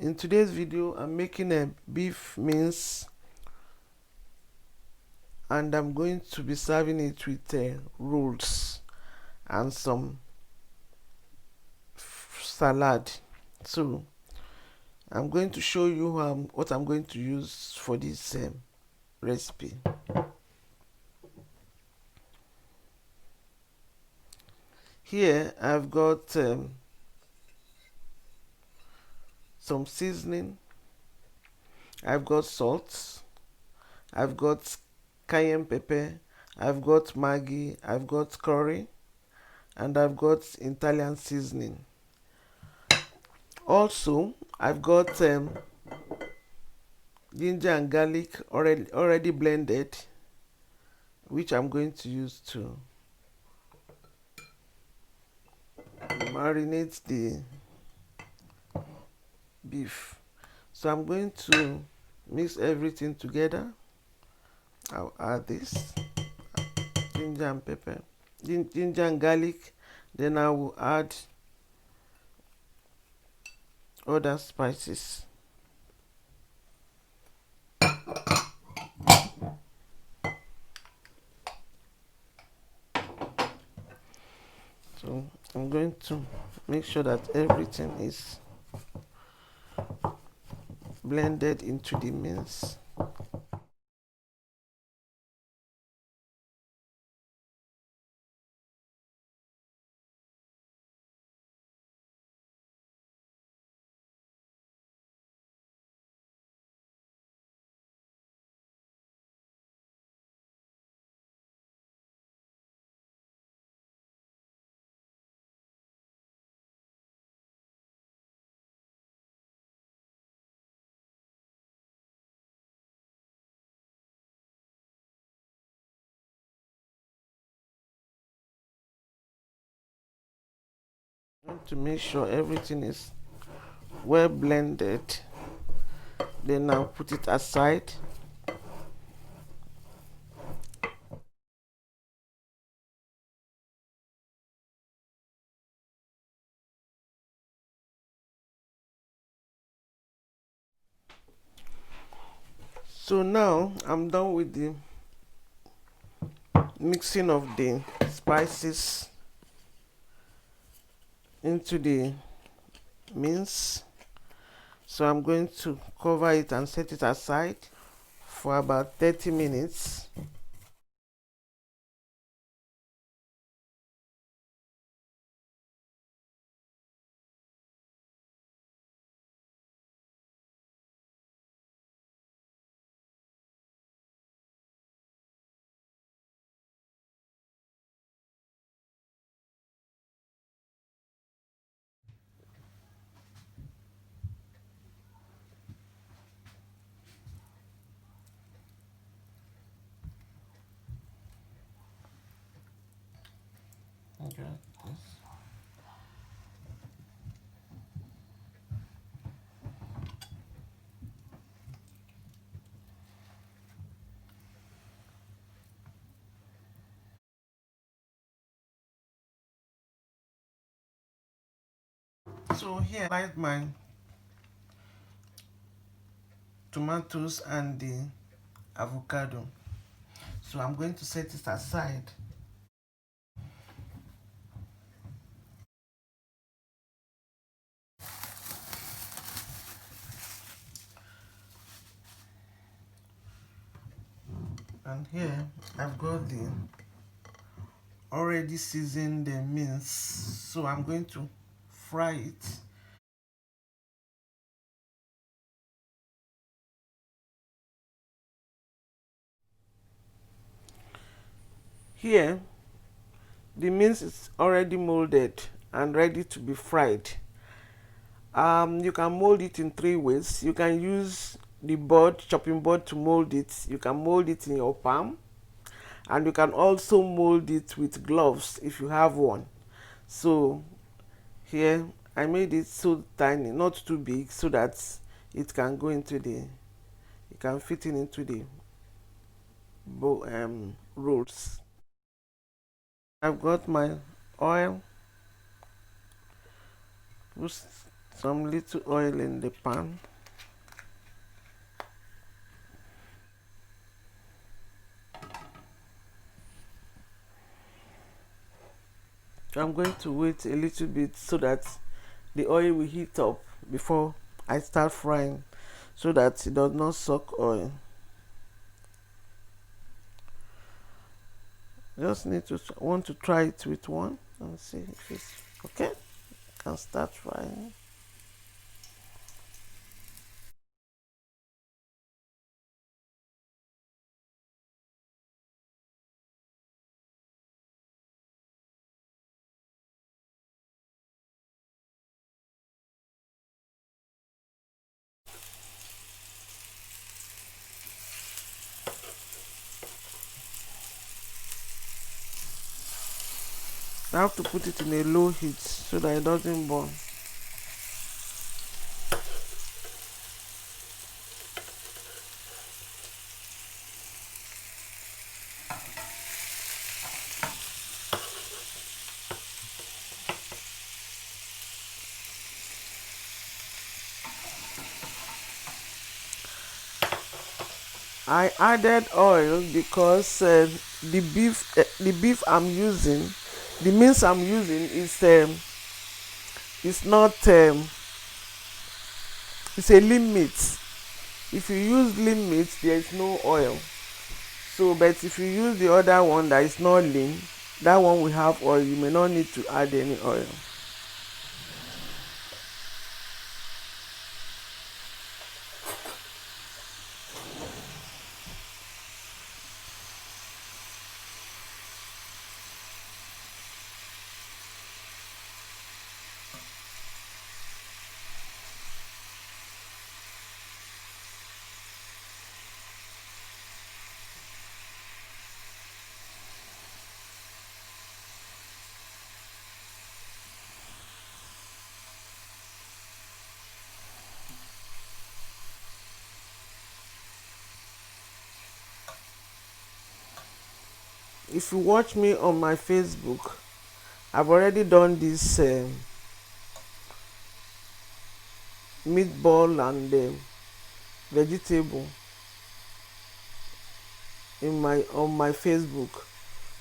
In today's video, I'm making a beef mince and I'm going to be serving it with rolls and some salad. So I'm going to show you what I'm going to use for this recipe. Here I've got some seasoning, I've got salt, I've got cayenne pepper, I've got Maggi, I've got curry, and I've got Italian seasoning. Also, I've got ginger and garlic already blended, which I'm going to use to marinate the beef. So I'm going to mix everything together. I'll add this ginger and pepper, ginger and garlic. Then I will add other spices. So I'm going to make sure that everything is blended into the mince. To make sure everything is well blended, then I'll put it aside. So now I'm done with the mixing of the spices into the mince. So I'm going to cover it and set it aside for about 30 minutes. Okay. So here I like my tomatoes and the avocado. So I'm going to set it aside. And here I've got the already seasoned the mince. So I'm going to fry it. Here the mince is already molded and ready to be fried. You can mold it in 3 ways. You can use the chopping board to mold it. You can mold it in your palm, and you can also mold it with gloves if you have one. So here I made it so tiny, not too big, so that it can go into it can fit into the rolls. I've got my oil, some little oil in the pan. I'm going to wait a little bit so that the oil will heat up before I start frying, so that it does not suck oil. Just want to try it with one and see if it's okay. Can start frying. I have to put it in a low heat so that it doesn't burn. I added oil because the beef I'm using, the mince I'm using is not it's a lean meat. If you use lean meat, there is no oil. So, but if you use the other one that is not lean, that one will have oil. You may not need to add any oil. If you watch me on my Facebook, I've already done this meatball and vegetable on my Facebook.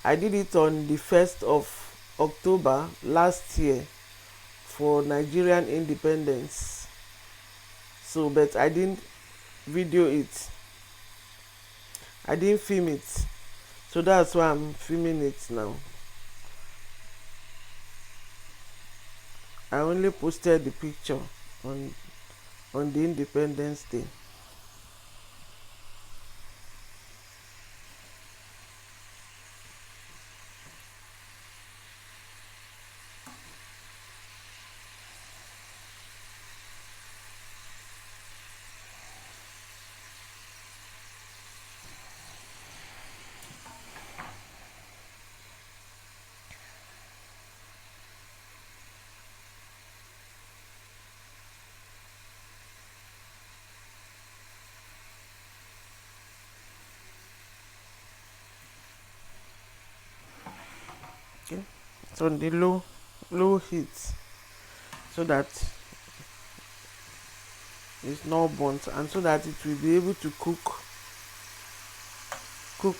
I did it on the 1st of October last year for Nigerian independence. So, but I didn't video it. I didn't film it. So that's why I'm filming it now. I only posted the picture on the Independence Day. Okay, it's on the low heat so that it's not burnt, and so that it will be able to cook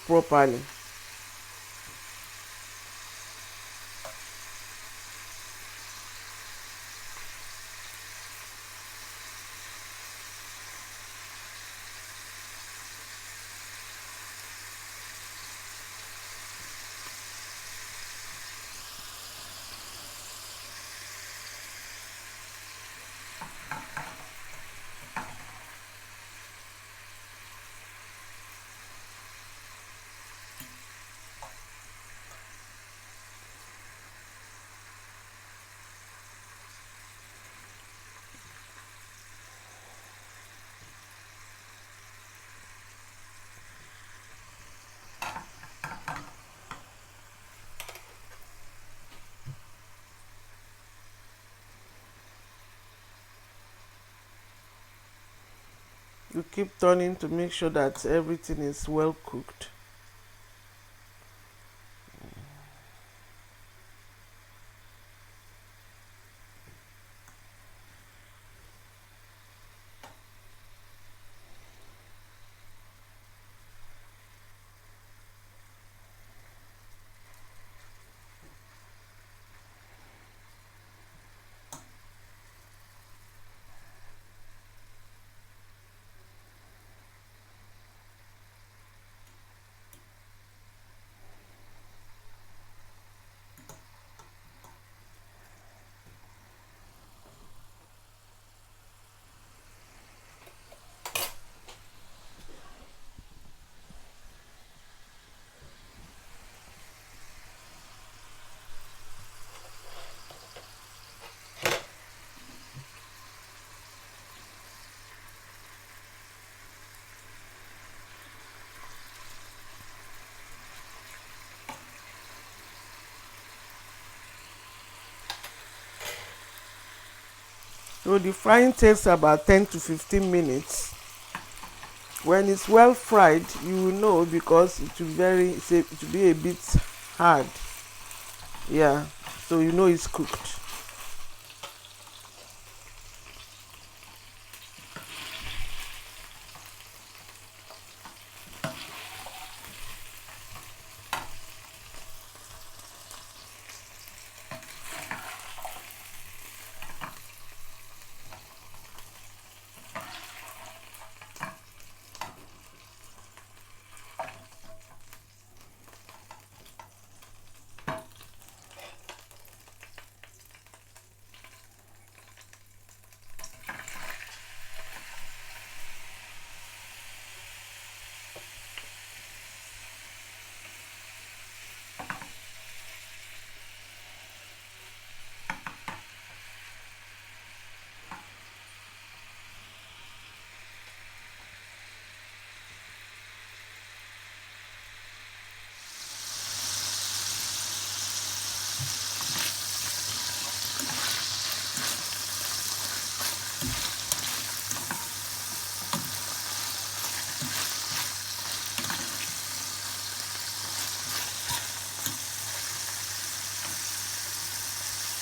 properly. You keep turning to make sure that everything is well cooked. So the frying takes about 10 to 15 minutes. When it's well fried, you will know because it will be a bit hard. Yeah, so you know it's cooked.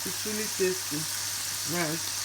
It's really tasty. Nice.